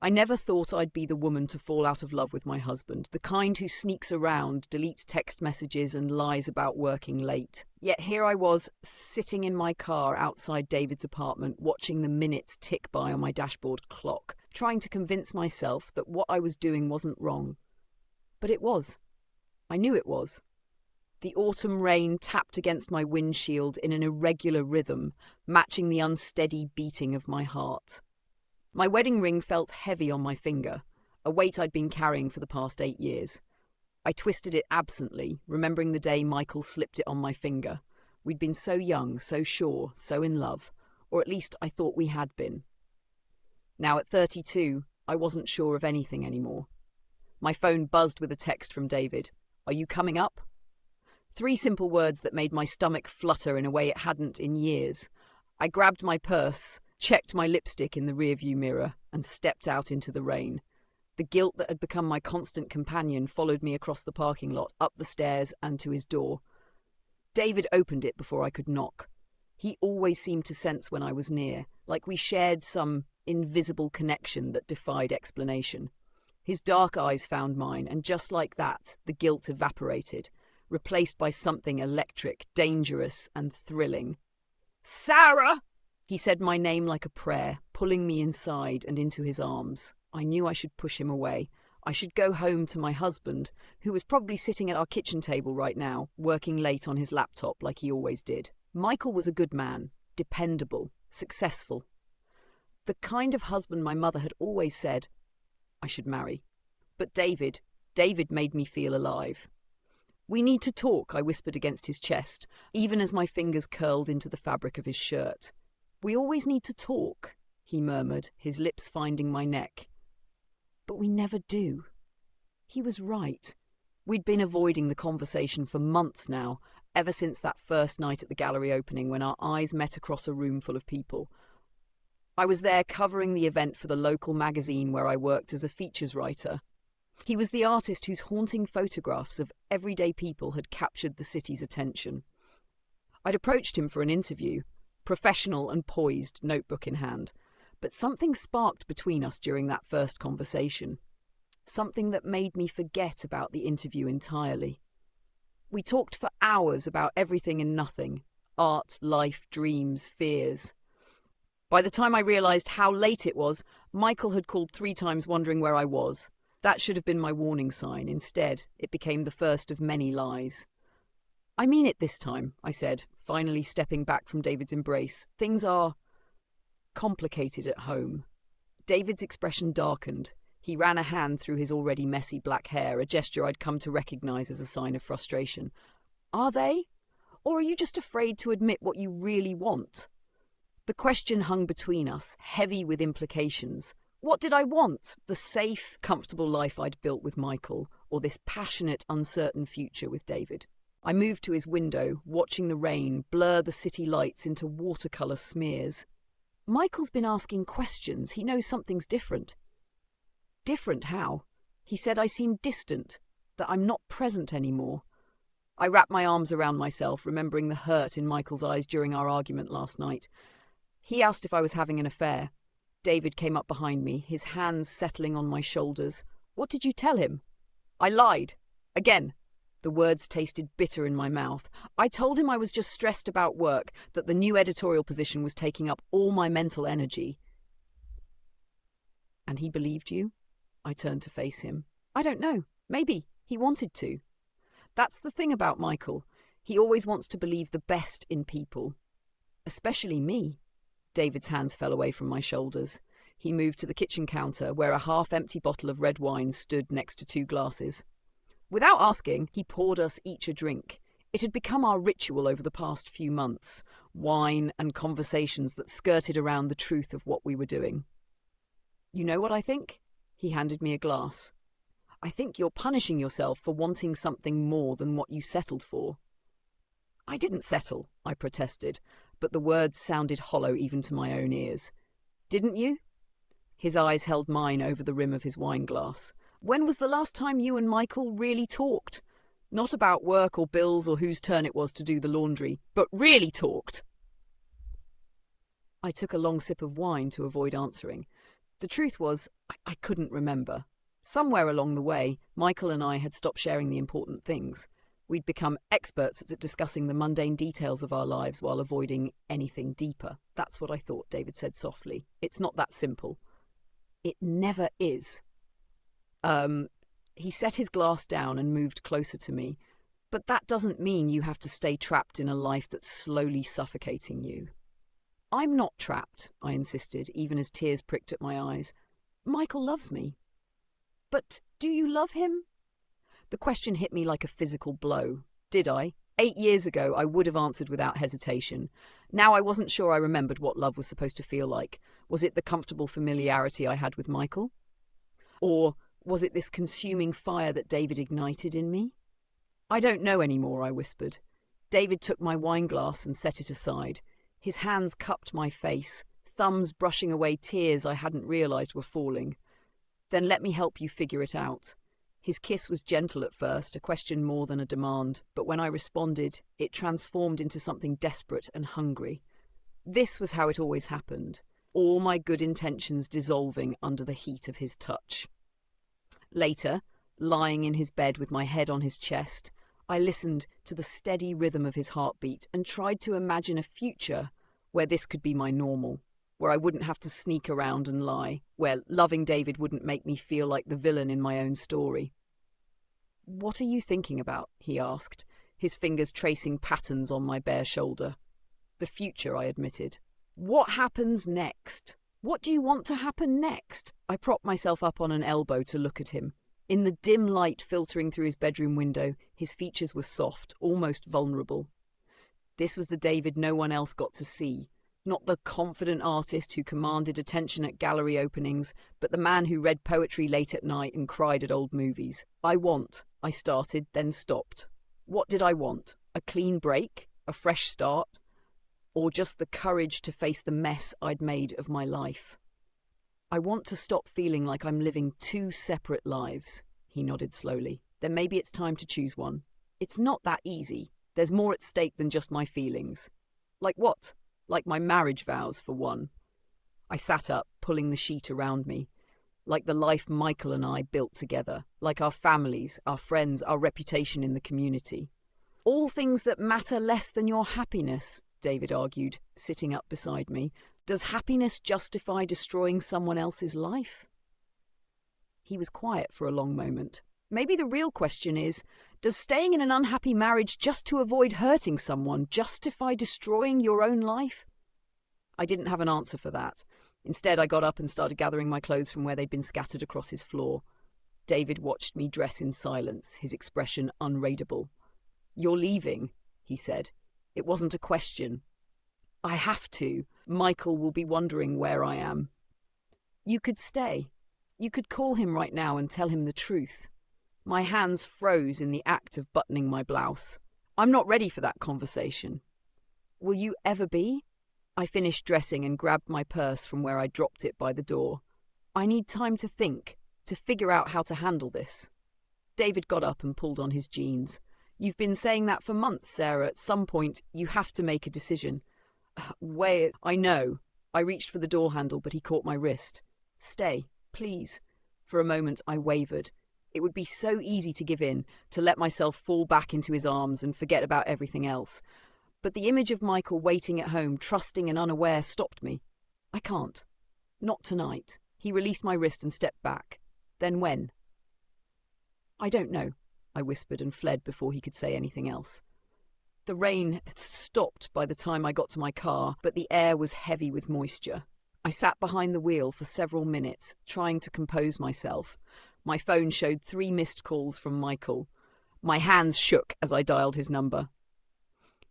I never thought I'd be the woman to fall out of love with my husband, the kind who sneaks around, deletes text messages and lies about working late. Yet here I was, sitting in my car outside David's apartment, watching the minutes tick by on my dashboard clock, trying to convince myself that what I was doing wasn't wrong. But it was. I knew it was. The autumn rain tapped against my windshield in an irregular rhythm, matching the unsteady beating of my heart. My wedding ring felt heavy on my finger, a weight I'd been carrying for the past 8 years. I twisted it absently, remembering the day Michael slipped it on my finger. We'd been so young, so sure, so in love, or at least I thought we had been. Now at 32, I wasn't sure of anything anymore. My phone buzzed with a text from David. "Are you coming up?" 3 simple words that made my stomach flutter in a way it hadn't in years. I grabbed my purse, checked my lipstick in the rearview mirror, and stepped out into the rain. The guilt that had become my constant companion followed me across the parking lot, up the stairs, and to his door. David opened it before I could knock. He always seemed to sense when I was near, like we shared some invisible connection that defied explanation. His dark eyes found mine, and just like that, the guilt evaporated, replaced by something electric, dangerous, and thrilling. "Sarah!" He said my name like a prayer, pulling me inside and into his arms. I knew I should push him away. I should go home to my husband, who was probably sitting at our kitchen table right now, working late on his laptop like he always did. Michael was a good man, dependable, successful. The kind of husband my mother had always said I should marry. But David made me feel alive. "We need to talk," I whispered against his chest, even as my fingers curled into the fabric of his shirt. "We always need to talk," he murmured, his lips finding my neck. "But we never do." He was right. We'd been avoiding the conversation for months now, ever since that first night at the gallery opening when our eyes met across a room full of people. I was there covering the event for the local magazine where I worked as a features writer. He was the artist whose haunting photographs of everyday people had captured the city's attention. I'd approached him for an interview, professional and poised, notebook in hand, but something sparked between us during that first conversation. Something that made me forget about the interview entirely. We talked for hours about everything and nothing, art, life, dreams, fears. By the time I realised how late it was, Michael had called 3 times wondering where I was. That should have been my warning sign. Instead, it became the first of many lies. "I mean it this time," I said, finally stepping back from David's embrace. "Things are complicated at home." David's expression darkened. He ran a hand through his already messy black hair, a gesture I'd come to recognise as a sign of frustration. "Are they? Or are you just afraid to admit what you really want?" The question hung between us, heavy with implications. What did I want? The safe, comfortable life I'd built with Michael, or this passionate, uncertain future with David? I moved to his window, watching the rain blur the city lights into watercolour smears. "Michael's been asking questions. He knows something's different." "Different how?" He said I seemed distant, that I'm not present anymore. I wrapped my arms around myself, remembering the hurt in Michael's eyes during our argument last night. He asked if I was having an affair. David came up behind me, his hands settling on my shoulders. "What did you tell him?" I lied. Again. The words tasted bitter in my mouth. I told him I was just stressed about work, that the new editorial position was taking up all my mental energy. "And he believed you?" I turned to face him. "I don't know. Maybe. He wanted to." That's the thing about Michael. He always wants to believe the best in people. Especially me. David's hands fell away from my shoulders. He moved to the kitchen counter, where a half-empty bottle of red wine stood next to 2 glasses. Without asking, he poured us each a drink. It had become our ritual over the past few months, wine and conversations that skirted around the truth of what we were doing. "You know what I think?" He handed me a glass. "I think you're punishing yourself for wanting something more than what you settled for." "I didn't settle," I protested, but the words sounded hollow even to my own ears. "Didn't you?" His eyes held mine over the rim of his wine glass. "When was the last time you and Michael really talked? Not about work or bills or whose turn it was to do the laundry, but really talked." I took a long sip of wine to avoid answering. The truth was, I couldn't remember. Somewhere along the way, Michael and I had stopped sharing the important things. We'd become experts at discussing the mundane details of our lives while avoiding anything deeper. That's what I thought, David said softly. It's not that simple. It never is. He set his glass down and moved closer to me. But that doesn't mean you have to stay trapped in a life that's slowly suffocating you. I'm not trapped, I insisted, even as tears pricked at my eyes. Michael loves me. But do you love him? The question hit me like a physical blow. Did I? 8 years ago, I would have answered without hesitation. Now I wasn't sure I remembered what love was supposed to feel like. Was it the comfortable familiarity I had with Michael? Or was it this consuming fire that David ignited in me? I don't know anymore, I whispered. David took my wine glass and set it aside. His hands cupped my face, thumbs brushing away tears I hadn't realised were falling. Then let me help you figure it out. His kiss was gentle at first, a question more than a demand, but when I responded, it transformed into something desperate and hungry. This was how it always happened, all my good intentions dissolving under the heat of his touch. Later, lying in his bed with my head on his chest, I listened to the steady rhythm of his heartbeat and tried to imagine a future where this could be my normal, where I wouldn't have to sneak around and lie, where loving David wouldn't make me feel like the villain in my own story. "What are you thinking about?" he asked, his fingers tracing patterns on my bare shoulder. "The future," I admitted. "What happens next? What do you want to happen next?" I propped myself up on an elbow to look at him. In the dim light filtering through his bedroom window, his features were soft, almost vulnerable. This was the David no one else got to see. Not the confident artist who commanded attention at gallery openings, but the man who read poetry late at night and cried at old movies. I started, then stopped. What did I want? A clean break? A fresh start? Or just the courage to face the mess I'd made of my life? "I want to stop feeling like I'm living 2 separate lives," he nodded slowly. "Then maybe it's time to choose one. It's not that easy. There's more at stake than just my feelings." "Like what?" "Like my marriage vows, for one." I sat up, pulling the sheet around me. "Like the life Michael and I built together. Like our families, our friends, our reputation in the community." "All things that matter less than your happiness," David argued, sitting up beside me. "Does happiness justify destroying someone else's life?" He was quiet for a long moment. "Maybe the real question is, does staying in an unhappy marriage just to avoid hurting someone justify destroying your own life?" I didn't have an answer for that. Instead, I got up and started gathering my clothes from where they'd been scattered across his floor. David watched me dress in silence, his expression unreadable. "You're leaving," he said. It wasn't a question. "I have to. Michael will be wondering where I am." "You could stay. You could call him right now and tell him the truth." My hands froze in the act of buttoning my blouse. "I'm not ready for that conversation." "Will you ever be?" I finished dressing and grabbed my purse from where I dropped it by the door. "I need time to think, to figure out how to handle this." David got up and pulled on his jeans. "You've been saying that for months, Sarah. At some point, you have to make a decision." "Wait, I know." I reached for the door handle, but he caught my wrist. "Stay, please." For a moment, I wavered. It would be so easy to give in, to let myself fall back into his arms and forget about everything else. But the image of Michael waiting at home, trusting and unaware, stopped me. "I can't. Not tonight." He released my wrist and stepped back. "Then when?" "I don't know," I whispered and fled before he could say anything else. The rain had stopped by the time I got to my car, but the air was heavy with moisture. I sat behind the wheel for several minutes, trying to compose myself. My phone showed 3 missed calls from Michael. My hands shook as I dialed his number.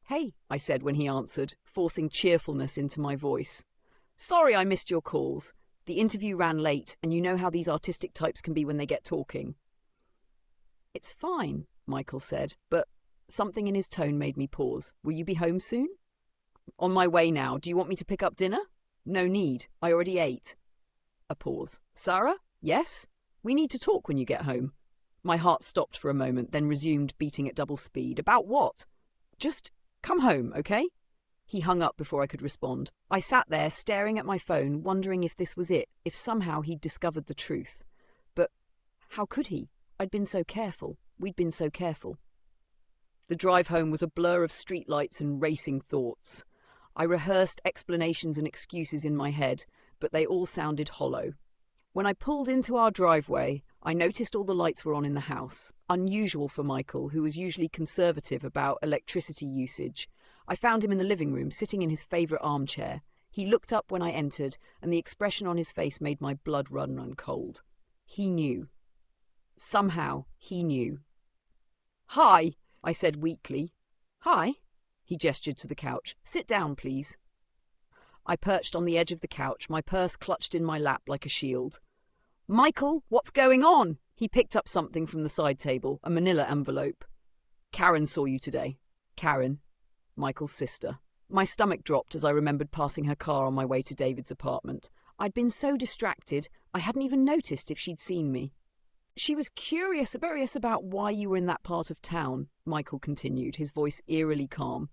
"Hey," I said when he answered, forcing cheerfulness into my voice. "Sorry I missed your calls. The interview ran late, and you know how these artistic types can be when they get talking." "It's fine," Michael said, but something in his tone made me pause. "Will you be home soon?" "On my way now. Do you want me to pick up dinner?" "No need. I already ate." A pause. "Sarah? Yes? We need to talk when you get home." My heart stopped for a moment, then resumed beating at double speed. "About what?" "Just come home, okay?" He hung up before I could respond. I sat there, staring at my phone, wondering if this was it, if somehow he'd discovered the truth. But how could he? I'd been so careful. We'd been so careful. The drive home was a blur of streetlights and racing thoughts. I rehearsed explanations and excuses in my head, but they all sounded hollow. When I pulled into our driveway, I noticed all the lights were on in the house, unusual for Michael, who was usually conservative about electricity usage. I found him in the living room, sitting in his favourite armchair. He looked up when I entered, and the expression on his face made my blood run cold. He knew. Somehow, he knew. "Hi," I said weakly. "Hi?" He gestured to the couch. "Sit down, please." I perched on the edge of the couch, my purse clutched in my lap like a shield. "Michael, what's going on?" He picked up something from the side table, a manila envelope. "Karen saw you today." Karen, Michael's sister. My stomach dropped as I remembered passing her car on my way to David's apartment. I'd been so distracted, I hadn't even noticed if she'd seen me. "She was curious about why you were in that part of town," Michael continued, his voice eerily calm.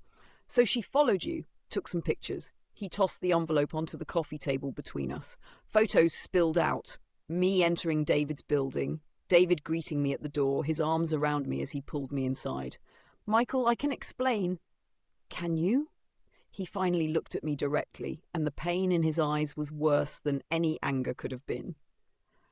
"So she followed you, took some pictures." He tossed the envelope onto the coffee table between us. Photos spilled out. Me entering David's building, David greeting me at the door, his arms around me as he pulled me inside. "Michael, I can explain." "Can you?" He finally looked at me directly, and the pain in his eyes was worse than any anger could have been.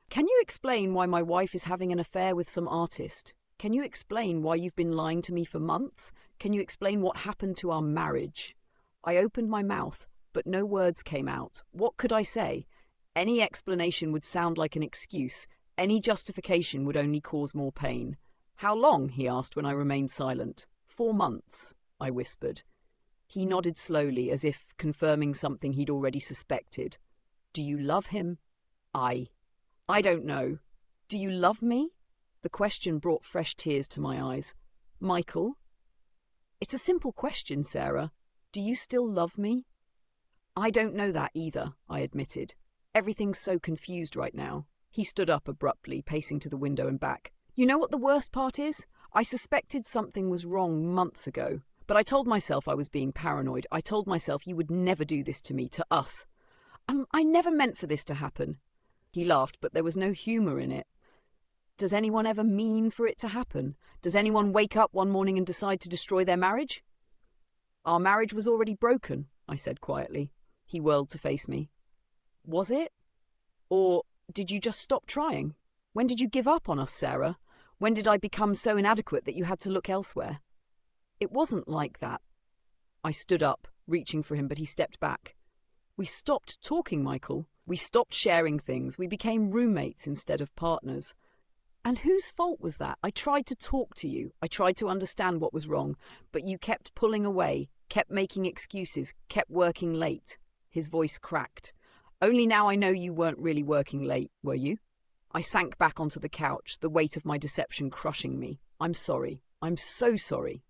"Can you explain why my wife is having an affair with some artist? Can you explain why you've been lying to me for months? Can you explain what happened to our marriage?" I opened my mouth, but no words came out. What could I say? Any explanation would sound like an excuse. Any justification would only cause more pain. "How long?" he asked when I remained silent. 4 months, I whispered. He nodded slowly, as if confirming something he'd already suspected. "Do you love him?" I don't know. "Do you love me?" The question brought fresh tears to my eyes. "Michael?" "It's a simple question, Sarah. Do you still love me?" "I don't know that either," I admitted. "Everything's so confused right now." He stood up abruptly, pacing to the window and back. "You know what the worst part is? I suspected something was wrong months ago, but I told myself I was being paranoid. I told myself you would never do this to me, to us. I never meant for this to happen." He laughed, but there was no humour in it. "Does anyone ever mean for it to happen? Does anyone wake up one morning and decide to destroy their marriage?" "Our marriage was already broken," I said quietly. He whirled to face me. "Was it? Or did you just stop trying? When did you give up on us, Sarah? When did I become so inadequate that you had to look elsewhere?" "It wasn't like that." I stood up, reaching for him, but he stepped back. "We stopped talking, Michael. We stopped sharing things. We became roommates instead of partners. And whose fault was that? I tried to talk to you. I tried to understand what was wrong, but you kept pulling away, kept making excuses, kept working late." His voice cracked. "Only now I know you weren't really working late, were you?" I sank back onto the couch, the weight of my deception crushing me. "I'm sorry. I'm so sorry."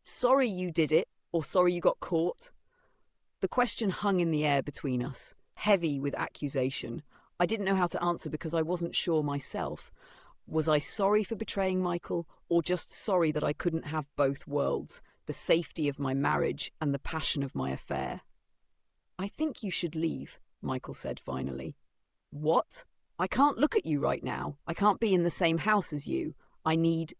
"Sorry you did it, or sorry you got caught?" The question hung in the air between us, heavy with accusation. I didn't know how to answer because I wasn't sure myself. Was I sorry for betraying Michael, or just sorry that I couldn't have both worlds, the safety of my marriage and the passion of my affair? "I think you should leave," Michael said finally. "What? I can't look at you right now. I can't be in the same house as you. I need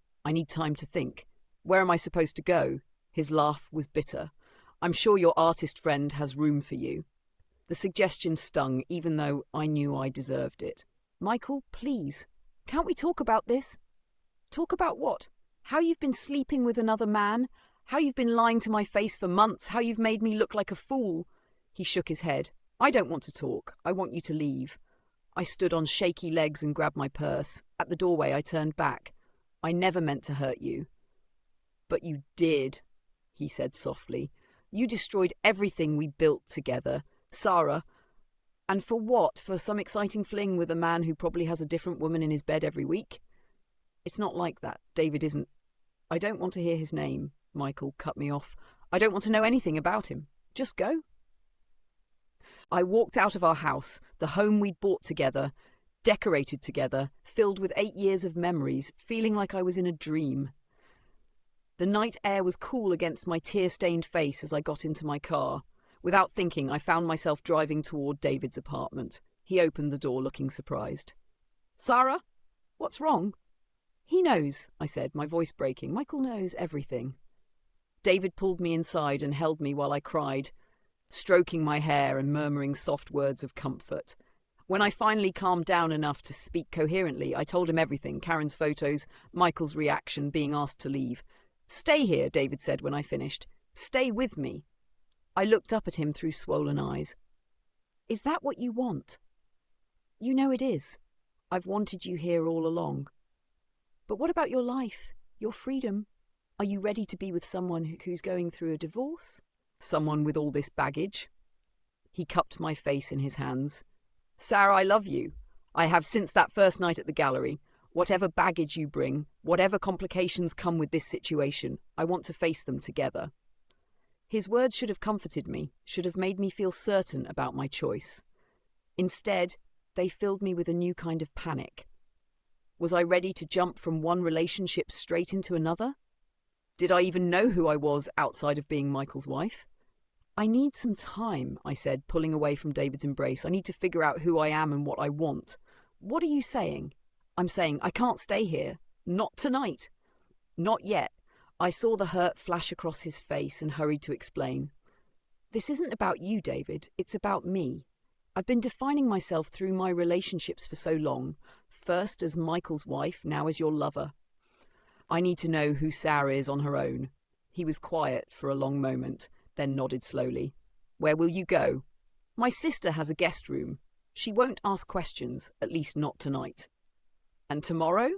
time to think. Where am I supposed to go?" His laugh was bitter. "I'm sure your artist friend has room for you." The suggestion stung, even though I knew I deserved it. "Michael, please, can't we talk about this?" "Talk about what? How you've been sleeping with another man? How you've been lying to my face for months? How you've made me look like a fool?" He shook his head. "I don't want to talk. I want you to leave." I stood on shaky legs and grabbed my purse. At the doorway, I turned back. "I never meant to hurt you." "But you did," he said softly. "You destroyed everything we built together. Sarah. And for what? For some exciting fling with a man who probably has a different woman in his bed every week?" "It's not like that. David isn't—" "I don't want to hear his name," Michael cut me off. "I don't want to know anything about him. Just go." I walked out of our house, the home we'd bought together, decorated together, filled with 8 years of memories, feeling like I was in a dream. The night air was cool against my tear-stained face as I got into my car. Without thinking, I found myself driving toward David's apartment. He opened the door looking surprised. "Sarah? What's wrong?" "He knows," I said, my voice breaking. "Michael knows everything." David pulled me inside and held me while I cried, stroking my hair and murmuring soft words of comfort. When I finally calmed down enough to speak coherently, I told him everything: Karen's photos, Michael's reaction, being asked to leave. "Stay here," David said when I finished. "Stay with me." I looked up at him through swollen eyes. "Is that what you want?" "You know it is. I've wanted you here all along." "But what about your life, your freedom? Are you ready to be with someone who's going through a divorce? Someone with all this baggage?" He cupped my face in his hands. "Sarah, I love you. I have since that first night at the gallery. Whatever baggage you bring, whatever complications come with this situation, I want to face them together." His words should have comforted me, should have made me feel certain about my choice. Instead, they filled me with a new kind of panic. Was I ready to jump from one relationship straight into another? Did I even know who I was outside of being Michael's wife? "I need some time," I said, pulling away from David's embrace. "I need to figure out who I am and what I want." "What are you saying?" "I'm saying I can't stay here. Not tonight." "Not yet." I saw the hurt flash across his face and hurried to explain. "This isn't about you, David. It's about me. I've been defining myself through my relationships for so long, first as Michael's wife, now as your lover. I need to know who Sarah is on her own." He was quiet for a long moment, then nodded slowly. "Where will you go?" "My sister has a guest room. She won't ask questions, at least not tonight." "And tomorrow?"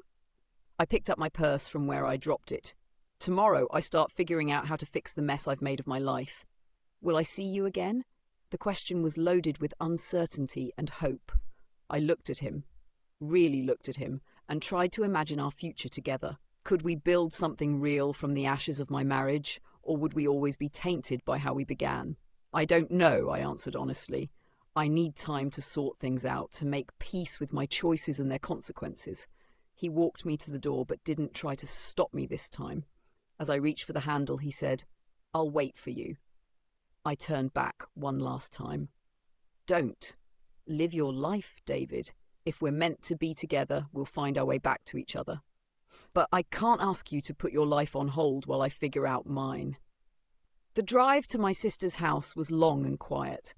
I picked up my purse from where I dropped it. "Tomorrow I start figuring out how to fix the mess I've made of my life." "Will I see you again?" The question was loaded with uncertainty and hope. I looked at him, really looked at him, and tried to imagine our future together. Could we build something real from the ashes of my marriage, or would we always be tainted by how we began? "I don't know," I answered honestly. "I need time to sort things out, to make peace with my choices and their consequences." He walked me to the door, but didn't try to stop me this time. As I reached for the handle, he said, "I'll wait for you." I turned back one last time. "Don't. Live your life, David. If we're meant to be together, we'll find our way back to each other. But I can't ask you to put your life on hold while I figure out mine." The drive to my sister's house was long and quiet.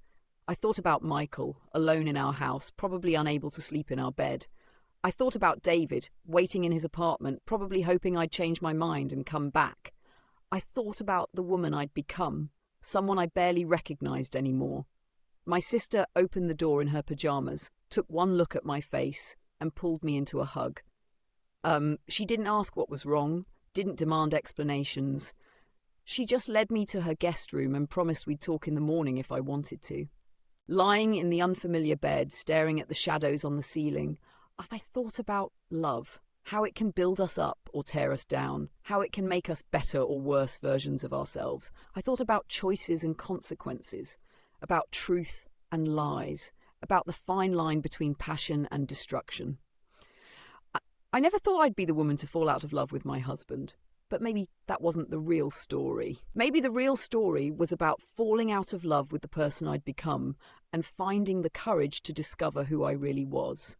I thought about Michael, alone in our house, probably unable to sleep in our bed. I thought about David, waiting in his apartment, probably hoping I'd change my mind and come back. I thought about the woman I'd become, someone I barely recognized anymore. My sister opened the door in her pajamas, took one look at my face, and pulled me into a hug. She didn't ask what was wrong, didn't demand explanations. She just led me to her guest room and promised we'd talk in the morning if I wanted to. Lying in the unfamiliar bed, staring at the shadows on the ceiling, I thought about love, how it can build us up or tear us down, how it can make us better or worse versions of ourselves. I thought about choices and consequences, about truth and lies, about the fine line between passion and destruction. I never thought I'd be the woman to fall out of love with my husband, but maybe that wasn't the real story. Maybe the real story was about falling out of love with the person I'd become and finding the courage to discover who I really was.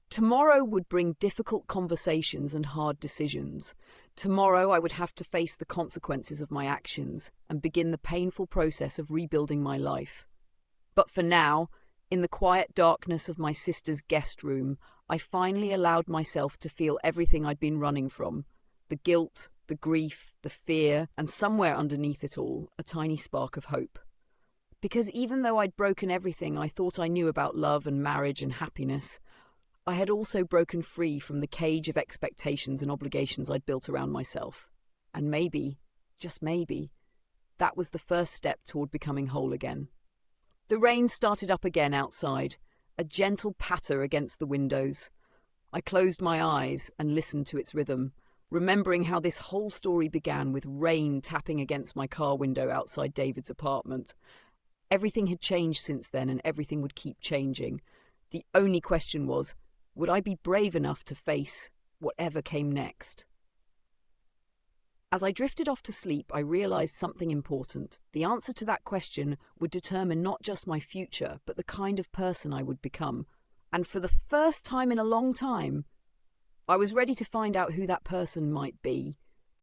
Tomorrow would bring difficult conversations and hard decisions. Tomorrow I would have to face the consequences of my actions and begin the painful process of rebuilding my life. But for now, in the quiet darkness of my sister's guest room, I finally allowed myself to feel everything I'd been running from: the guilt, the grief, the fear, and somewhere underneath it all, a tiny spark of hope. Because even though I'd broken everything I thought I knew about love and marriage and happiness, I had also broken free from the cage of expectations and obligations I'd built around myself. And maybe, just maybe, that was the first step toward becoming whole again. The rain started up again outside, a gentle patter against the windows. I closed my eyes and listened to its rhythm, remembering how this whole story began with rain tapping against my car window outside David's apartment. Everything had changed since then, and everything would keep changing. The only question was, would I be brave enough to face whatever came next? As I drifted off to sleep, I realised something important. The answer to that question would determine not just my future, but the kind of person I would become. And for the first time in a long time, I was ready to find out who that person might be.